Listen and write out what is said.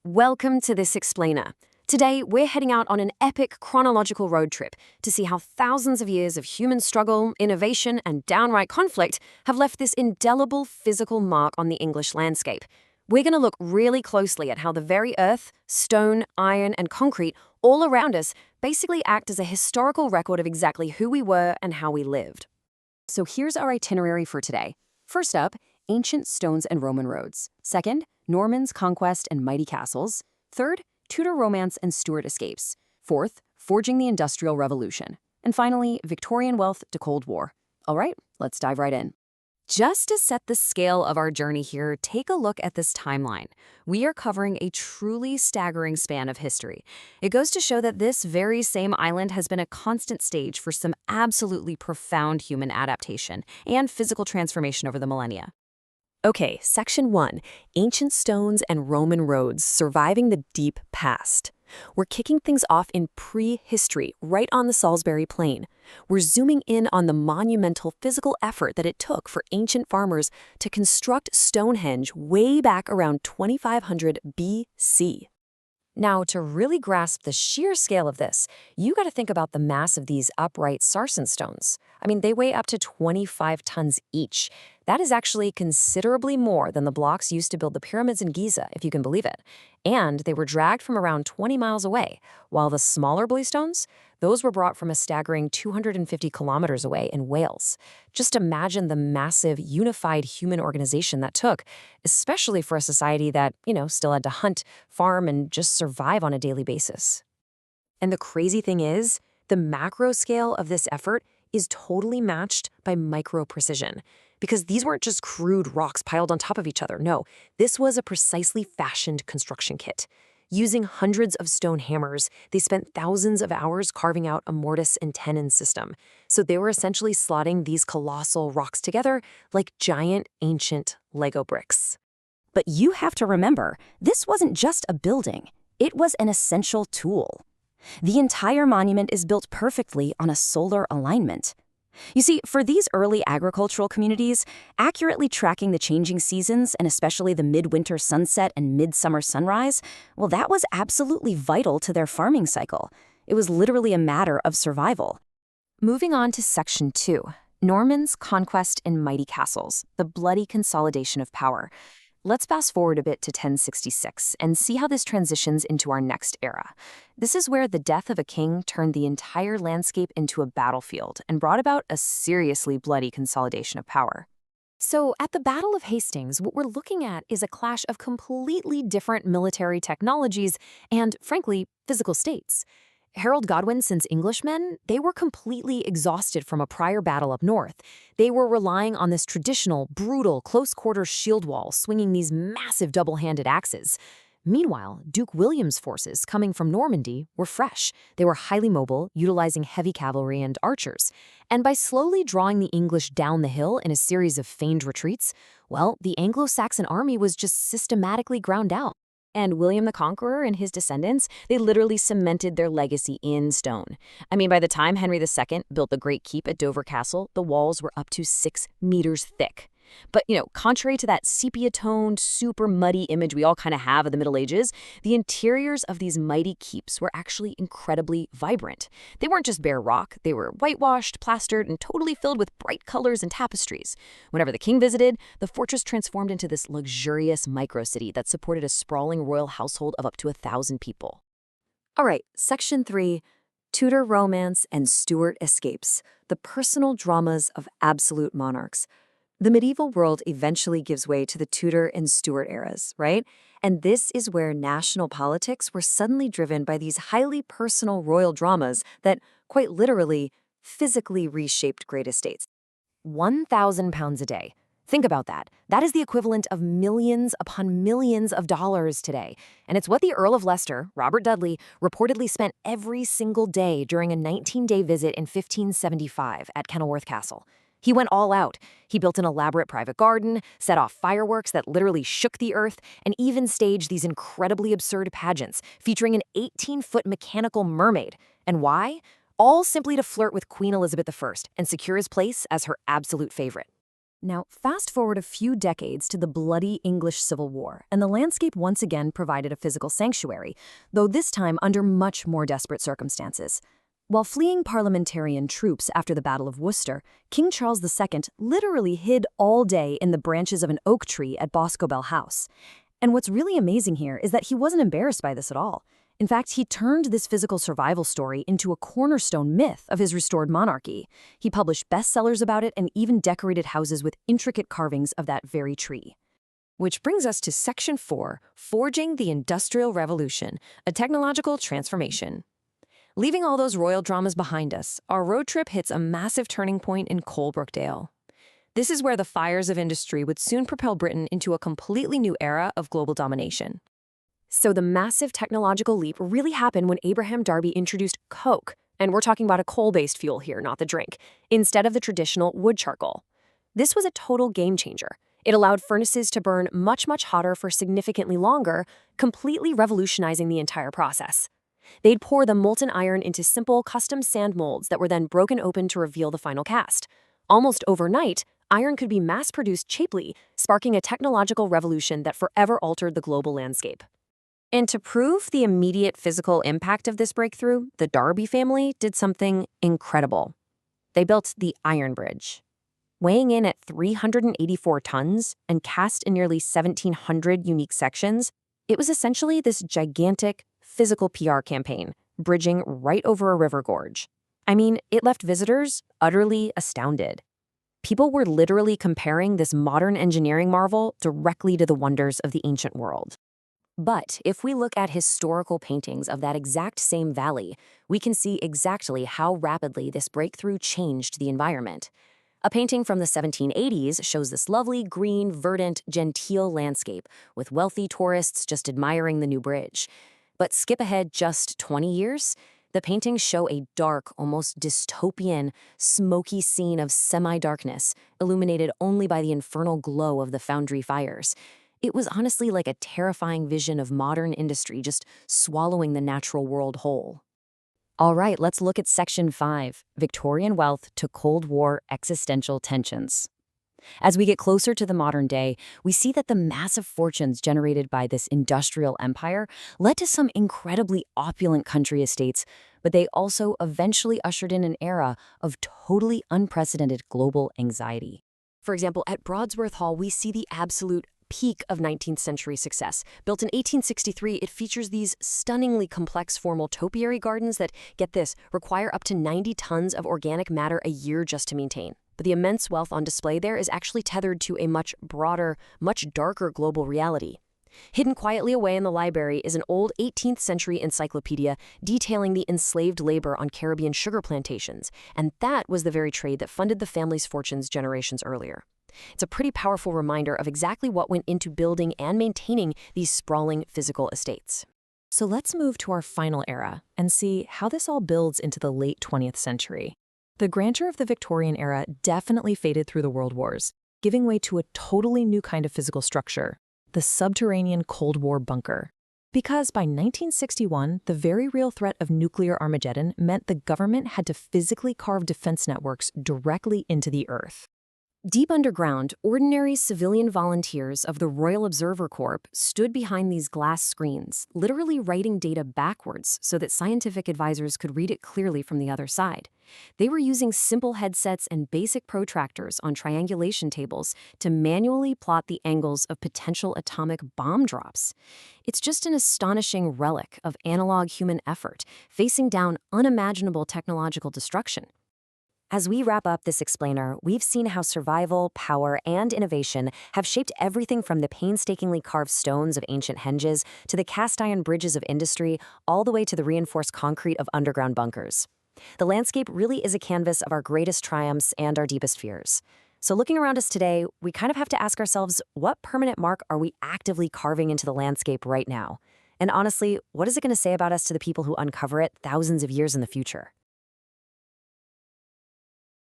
Welcome to this explainer. Today, we're heading out on an epic chronological road trip to see how thousands of years of human struggle, innovation, and downright conflict have left this indelible physical mark on the English landscape. We're going to look really closely at how the very earth, stone, iron, and concrete all around us basically act as a historical record of exactly who we were and how we lived. So here's our itinerary for today. First up, ancient stones and Roman roads. Second, Normans' conquest and mighty castles. Third, Tudor romance and Stuart escapes. Fourth, forging the Industrial Revolution. And finally, Victorian wealth to Cold War. All right, let's dive right in. Just to set the scale of our journey here, take a look at this timeline. We are covering a truly staggering span of history. It goes to show that this very same island has been a constant stage for some absolutely profound human adaptation and physical transformation over the millennia. Okay, Section 1, Ancient Stones and Roman Roads, Surviving the Deep Past. We're kicking things off in prehistory, right on the Salisbury Plain. We're zooming in on the monumental physical effort that it took for ancient farmers to construct Stonehenge way back around 2500 BC. Now, to really grasp the sheer scale of this, you got to think about the mass of these upright sarsen stones. I mean, they weigh up to 25 tons each. That is actually considerably more than the blocks used to build the pyramids in Giza, if you can believe it. And they were dragged from around 20 miles away, while the smaller bluestones, those were brought from a staggering 250 kilometers away in Wales. Just imagine the massive, unified human organization that took, especially for a society that, still had to hunt, farm, and just survive on a daily basis. And the crazy thing is, the macro scale of this effort is totally matched by micro-precision. Because these weren't just crude rocks piled on top of each other. No, this was a precisely fashioned construction kit. Using hundreds of stone hammers, they spent thousands of hours carving out a mortise and tenon system. So they were essentially slotting these colossal rocks together like giant ancient Lego bricks. But you have to remember, this wasn't just a building. It was an essential tool. The entire monument is built perfectly on a solar alignment. You see, for these early agricultural communities, accurately tracking the changing seasons, and especially the midwinter sunset and midsummer sunrise, well, that was absolutely vital to their farming cycle. It was literally a matter of survival. Moving on to Section 2, Normans' conquest and mighty castles, the bloody consolidation of power. Let's fast forward a bit to 1066 and see how this transitions into our next era. This is where the death of a king turned the entire landscape into a battlefield and brought about a seriously bloody consolidation of power. So, at the Battle of Hastings, what we're looking at is a clash of completely different military technologies and, frankly, physical states. Harold Godwin's Englishmen, they were completely exhausted from a prior battle up north. They were relying on this traditional, brutal, close-quarter shield wall, swinging these massive double-handed axes. Meanwhile, Duke William's forces, coming from Normandy, were fresh. They were highly mobile, utilizing heavy cavalry and archers. And by slowly drawing the English down the hill in a series of feigned retreats, well, the Anglo-Saxon army was just systematically ground out. And William the Conqueror and his descendants, they literally cemented their legacy in stone. I mean, by the time Henry II built the Great Keep at Dover Castle, the walls were up to 6 meters thick. But, contrary to that sepia-toned, super muddy image we all kind of have of the Middle Ages, the interiors of these mighty keeps were actually incredibly vibrant. They weren't just bare rock. They were whitewashed, plastered, and totally filled with bright colors and tapestries. Whenever the king visited, the fortress transformed into this luxurious micro-city that supported a sprawling royal household of up to 1,000 people. All right, Section 3, Tudor romance and Stuart escapes, the personal dramas of absolute monarchs. The medieval world eventually gives way to the Tudor and Stuart eras, right? And this is where national politics were suddenly driven by these highly personal royal dramas that, quite literally, physically reshaped great estates. 1,000 pounds a day. Think about that. That is the equivalent of millions upon millions of dollars today. And it's what the Earl of Leicester, Robert Dudley, reportedly spent every single day during a 19-day visit in 1575 at Kenilworth Castle. He went all out. He built an elaborate private garden, set off fireworks that literally shook the earth, and even staged these incredibly absurd pageants featuring an 18-foot mechanical mermaid. And why? All simply to flirt with Queen Elizabeth I and secure his place as her absolute favorite. Now, fast forward a few decades to the bloody English Civil War, and the landscape once again provided a physical sanctuary, though this time under much more desperate circumstances. While fleeing parliamentarian troops after the Battle of Worcester, King Charles II literally hid all day in the branches of an oak tree at Boscobel House. And what's really amazing here is that he wasn't embarrassed by this at all. In fact, he turned this physical survival story into a cornerstone myth of his restored monarchy. He published bestsellers about it and even decorated houses with intricate carvings of that very tree. Which brings us to Section 4, Forging the Industrial Revolution, a Technological Transformation. Leaving all those royal dramas behind us, our road trip hits a massive turning point in Coalbrookdale. This is where the fires of industry would soon propel Britain into a completely new era of global domination. So the massive technological leap really happened when Abraham Darby introduced coke, and we're talking about a coal-based fuel here, not the drink, instead of the traditional wood charcoal. This was a total game changer. It allowed furnaces to burn much, much hotter for significantly longer, completely revolutionizing the entire process. They'd pour the molten iron into simple, custom sand molds that were then broken open to reveal the final cast. Almost overnight, iron could be mass-produced cheaply, sparking a technological revolution that forever altered the global landscape. And to prove the immediate physical impact of this breakthrough, the Darby family did something incredible. They built the Iron Bridge. Weighing in at 384 tons and cast in nearly 1,700 unique sections, it was essentially this gigantic physical PR campaign, bridging right over a river gorge. I mean, it left visitors utterly astounded. People were literally comparing this modern engineering marvel directly to the wonders of the ancient world. But if we look at historical paintings of that exact same valley, we can see exactly how rapidly this breakthrough changed the environment. A painting from the 1780s shows this lovely, green, verdant, genteel landscape, with wealthy tourists just admiring the new bridge. But skip ahead just 20 years, the paintings show a dark, almost dystopian, smoky scene of semi-darkness, illuminated only by the infernal glow of the foundry fires. It was honestly like a terrifying vision of modern industry just swallowing the natural world whole. All right, let's look at Section 5, Victorian Wealth to Cold War Existential Tensions. As we get closer to the modern day, we see that the massive fortunes generated by this industrial empire led to some incredibly opulent country estates, but they also eventually ushered in an era of totally unprecedented global anxiety. For example, at Broadsworth Hall, we see the absolute peak of 19th century success. Built in 1863, it features these stunningly complex formal topiary gardens that, get this, require up to 90 tons of organic matter a year just to maintain. But the immense wealth on display there is actually tethered to a much broader, much darker global reality. Hidden quietly away in the library is an old 18th century encyclopedia detailing the enslaved labor on Caribbean sugar plantations, and that was the very trade that funded the family's fortunes generations earlier. It's a pretty powerful reminder of exactly what went into building and maintaining these sprawling physical estates. So let's move to our final era and see how this all builds into the late 20th century. The grandeur of the Victorian era definitely faded through the World Wars, giving way to a totally new kind of physical structure, the subterranean Cold War bunker. Because by 1961, the very real threat of nuclear Armageddon meant the government had to physically carve defense networks directly into the earth. Deep underground, ordinary civilian volunteers of the Royal Observer Corps stood behind these glass screens, literally writing data backwards so that scientific advisors could read it clearly from the other side. They were using simple headsets and basic protractors on triangulation tables to manually plot the angles of potential atomic bomb drops. It's just an astonishing relic of analog human effort, facing down unimaginable technological destruction. As we wrap up this explainer, we've seen how survival, power, and innovation have shaped everything from the painstakingly carved stones of ancient henges to the cast-iron bridges of industry, all the way to the reinforced concrete of underground bunkers. The landscape really is a canvas of our greatest triumphs and our deepest fears. So looking around us today, we kind of have to ask ourselves, what permanent mark are we actively carving into the landscape right now? And honestly, what is it going to say about us to the people who uncover it thousands of years in the future?